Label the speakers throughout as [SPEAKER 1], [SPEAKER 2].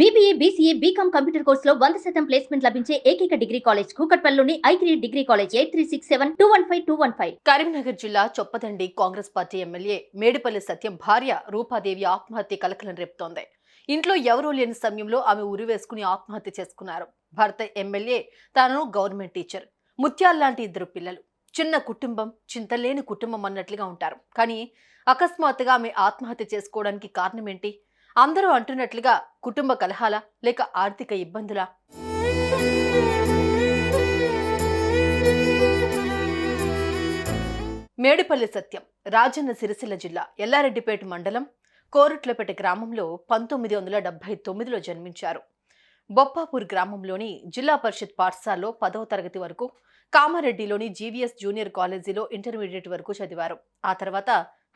[SPEAKER 1] BBA, BCA, BCom computer కోర్సులో 100% placement లభించే ఏకైక డిగ్రీ కాలేజ్ కూకట్పల్లిలోని I3 డిగ్రీ కాలేజ్ 8367215215.
[SPEAKER 2] కరీంనగర్ జిల్లా చొప్పదండి కాంగ్రెస్ పార్టీ ఎమ్మెల్యే మేడిపల్లి సత్యం భార్య రూపాదేవి ఆత్మహత్య కలకలం రేపుతోంది. ఇంట్లో ఎవరూ లేని సమయంలో ఆమె ఉరివేసుకుని ఆత్మహత్య చేసుకున్నారు. భర్త ఎమ్మెల్యే, తాను గవర్నమెంట్ టీచర్, ముత్యాల్లాంటి ఇద్దరు పిల్లలు, చిన్న కుటుంబం, చింతలేని కుటుంబం అన్నట్లుగా ఉంటారు. కానీ అకస్మాత్తుగా ఆమె ఆత్మహత్య చేసుకోవడానికి కారణం ఏంటి? అందరూ అంటున్నట్లుగా కుటుంబ కలహాల లేక ఆర్థిక ఇబ్బందులా? మేడిపల్లి సత్యం రాజన్న సిరిసిల్ల జిల్లా ఎల్లారెడ్డిపేట మండలం కోరుట్లపేట గ్రామంలో 1979లో జన్మించారు. బొప్పాపూర్ గ్రామంలోని జిల్లా పరిషత్ పాఠశాలలో 10వ తరగతి వరకు, కామారెడ్డిలోని GVS జూనియర్ కాలేజీలో ఇంటర్మీడియట్ వరకు చదివారు. ఆ తర్వాత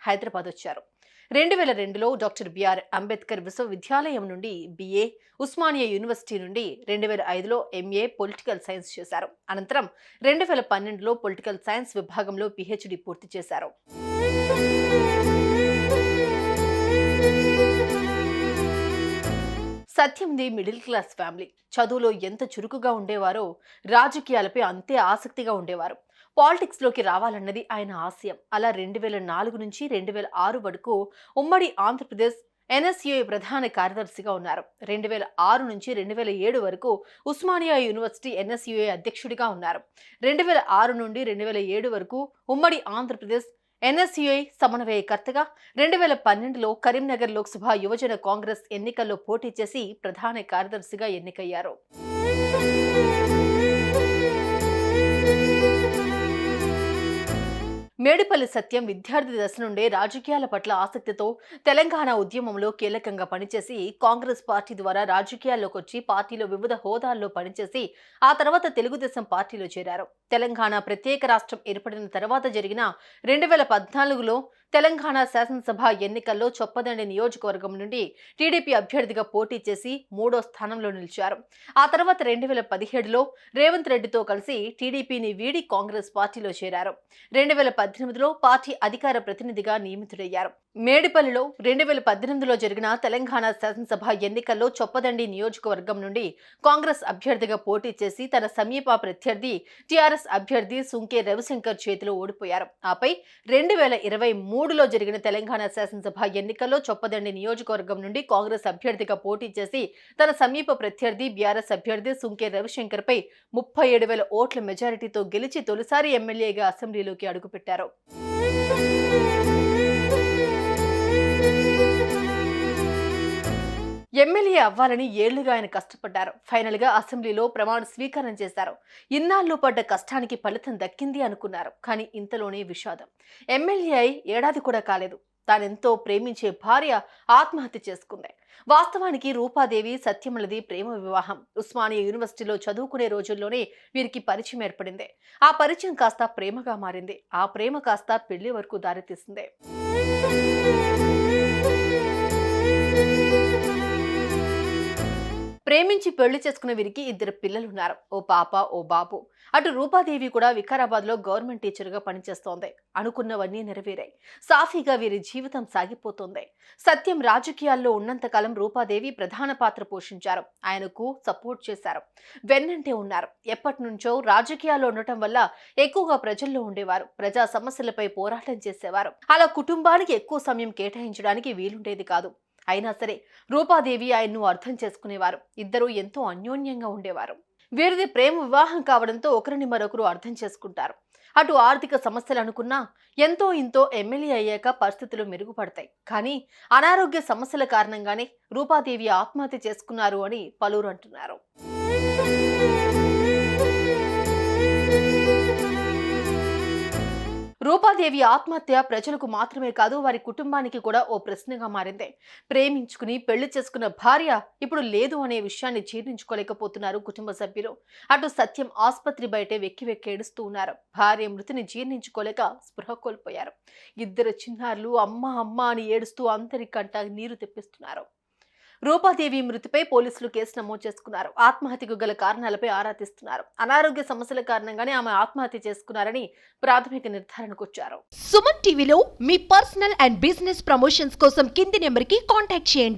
[SPEAKER 2] హైదరాబాద్ వచ్చారు. 2002లో డాక్టర్ బిఆర్ అంబేద్కర్ విశ్వవిద్యాలయం నుండి BA, ఉస్మానియా యూనివర్సిటీ నుండి 2005లో MA పొలిటికల్ సైన్స్ చేశారు. అనంతరం 2012లో పొలిటికల్ సైన్స్ విభాగంలో PhD పూర్తి చేశారు. సత్యంది మిడిల్ క్లాస్ ఫ్యామిలీ. చదువులో ఎంత చురుకుగా ఉండేవారో రాజకీయాలపై అంతే ఆసక్తిగా ఉండేవారు. పాలిటిక్స్లోకి రావాలన్నది ఆయన ఆశయం. అలా 2004 నుంచి 2006 వరకు ఉమ్మడి ఆంధ్రప్రదేశ్ NSUA ప్రధాన కార్యదర్శిగా ఉన్నారు. 2006 నుంచి 2007 వరకు ఉస్మానియా యూనివర్సిటీ NSUA అధ్యక్షుడిగా ఉన్నారు. 2006 నుండి 2007 వరకు ఉమ్మడి ఆంధ్రప్రదేశ్ NSUA సమన్వయకర్తగా, 2012లో కరీంనగర్ లోక్సభ యువజన కాంగ్రెస్ ఎన్నికల్లో పోటీ చేసి ప్రధాన కార్యదర్శిగా ఎన్నికయ్యారు. మేడిపల్లి సత్యం విద్యార్థి దశ నుండే రాజకీయాల పట్ల ఆసక్తితో తెలంగాణ ఉద్యమంలో కీలకంగా పనిచేసి కాంగ్రెస్ పార్టీ ద్వారా రాజకీయాల్లోకి వచ్చి పార్టీలో వివిధ హోదాల్లో పనిచేసి ఆ తర్వాత తెలుగుదేశం పార్టీలో చేరారు. తెలంగాణ ప్రత్యేక రాష్ట్రం ఏర్పడిన తర్వాత జరిగిన 2014లో తెలంగాణ శాసనసభ ఎన్నికల్లో చొప్పదండి నియోజకవర్గం నుండి టీడీపీ అభ్యర్థిగా పోటీ చేసి 3వ స్థానంలో నిలిచారు. ఆ తర్వాత 2017లో రేవంత్ రెడ్డితో కలిసి టీడీపీని వీడి కాంగ్రెస్ పార్టీలో చేరారు. 2018లో పార్టీ అధికార ప్రతినిధిగా నియమితుడయ్యారు. మేడిపల్లిలో 2018లో జరిగిన తెలంగాణ శాసనసభ ఎన్నికల్లో చొప్పదండి నియోజకవర్గం నుండి కాంగ్రెస్ అభ్యర్థిగా పోటీ చేసి తన సమీప ప్రత్యర్థి టీఆర్ఎస్ అభ్యర్థి సుంకే రవిశంకర్ చేతిలో ఓడిపోయారు. ఆపై 2023లో జరిగిన తెలంగాణ శాసనసభ ఎన్నికల్లో చొప్పదండి నియోజకవర్గం నుండి కాంగ్రెస్ అభ్యర్థిగా పోటీ చేసి తన సమీప ప్రత్యర్థి బీఆర్ఎస్ అభ్యర్థి సుంకే రవిశంకర్ పై 37,000 ఓట్ల మెజారిటీతో గెలిచి తొలిసారి ఎమ్మెల్యేగా అసెంబ్లీలోకి అడుగుపెట్టారు. ఎమ్మెల్యే అవ్వాలని ఏళ్లుగా ఆయన కష్టపడ్డారు. ఫైనల్ గా అసెంబ్లీలో ప్రమాణ స్వీకారం చేశారు. ఇన్నాళ్ళు పడ్డ కష్టానికి ఫలితం దక్కింది అనుకున్నారు. కానీ ఇంతలోనే విషాదం. ఎమ్మెల్యే అయి ఏడాది కూడా కాలేదు. తానెంతో ప్రేమించే భార్య ఆత్మహత్య చేసుకుంది. వాస్తవానికి రూపాదేవి సత్యములది ప్రేమ వివాహం. ఉస్మానియా యూనివర్సిటీలో చదువుకునే రోజుల్లోనే వీరికి పరిచయం ఏర్పడింది. ఆ పరిచయం కాస్త ప్రేమగా మారింది. ఆ ప్రేమ కాస్త పెళ్లి వరకు దారితీసింది. ప్రేమించి పెళ్లి చేసుకున్న వీరికి 2 పిల్లలున్నారు. ఓ పాప, ఓ బాబు. అటు రూపాదేవి కూడా వికారాబాద్ లో గవర్నమెంట్ టీచర్ గా పనిచేస్తోంది. అనుకున్నవన్నీ నెరవేరాయి. సాఫీగా వీరి జీవితం సాగిపోతోంది. సత్యం రాజకీయాల్లో ఉన్నంతకాలం రూపాదేవి ప్రధాన పాత్ర పోషించారు. ఆయనకు సపోర్ట్ చేశారు, వెన్నంటే ఉన్నారు. ఎప్పటి నుంచో రాజకీయాల్లో ఉండటం వల్ల ఎక్కువగా ప్రజల్లో ఉండేవారు. ప్రజా సమస్యలపై పోరాటం చేసేవారు. అలా కుటుంబానికి ఎక్కువ సమయం కేటాయించడానికి వీలుండేది కాదు. అయినా సరే రూపాదేవి ఆయన్ను అర్థం చేసుకునేవారు. ఇద్దరూ ఎంతో అన్యోన్యంగా ఉండేవారు. వీరిది ప్రేమ వివాహం కావడంతో ఒకరిని మరొకరు అర్థం చేసుకుంటారు. అటు ఆర్థిక సమస్యలు అనుకున్నా ఎంతో ఇంతో ఎమ్మెల్యే అయ్యాక పరిస్థితులు మెరుగుపడతాయి. కానీ అనారోగ్య సమస్యల కారణంగానే రూపాదేవి ఆత్మహత్య చేసుకున్నారు అని పలువురు అంటున్నారు. రూపాదేవి ఆత్మహత్య ప్రజలకు మాత్రమే కాదు, వారి కుటుంబానికి కూడా ఓ ప్రశ్నగా మారింది. ప్రేమించుకుని పెళ్లి చేసుకున్న భార్య ఇప్పుడు లేదు అనే విషయాన్ని జీర్ణించుకోలేకపోతున్నారు కుటుంబ సభ్యులు. అటు సత్యం ఆసుపత్రి బయటే వెక్కి వెక్కి ఏడుస్తూ ఉన్నారు. భార్య మృతిని జీర్ణించుకోలేక స్పృహ కోల్పోయారు. 2 చిన్నారులు అమ్మ అమ్మ అని ఏడుస్తూ అందరికంట నీరు తెప్పిస్తున్నారు. రూపాదేవి మృతిపై పోలీసులు కేసు నమోదు చేసుకున్నారు. ఆత్మహత్యకు గల కారణాలపై ఆరా తీస్తున్నారు. అనారోగ్య సమస్యల కారణంగానే ఆమె ఆత్మహత్య చేసుకున్నారని ప్రాథమిక నిర్ధారణకు వచ్చారు.
[SPEAKER 3] సుమన్ టీవీలో మీ పర్సనల్ అండ్ బిజినెస్ ప్రమోషన్స్ కోసం కింది నెంబర్కి కాంటాక్ట్ చేయండి.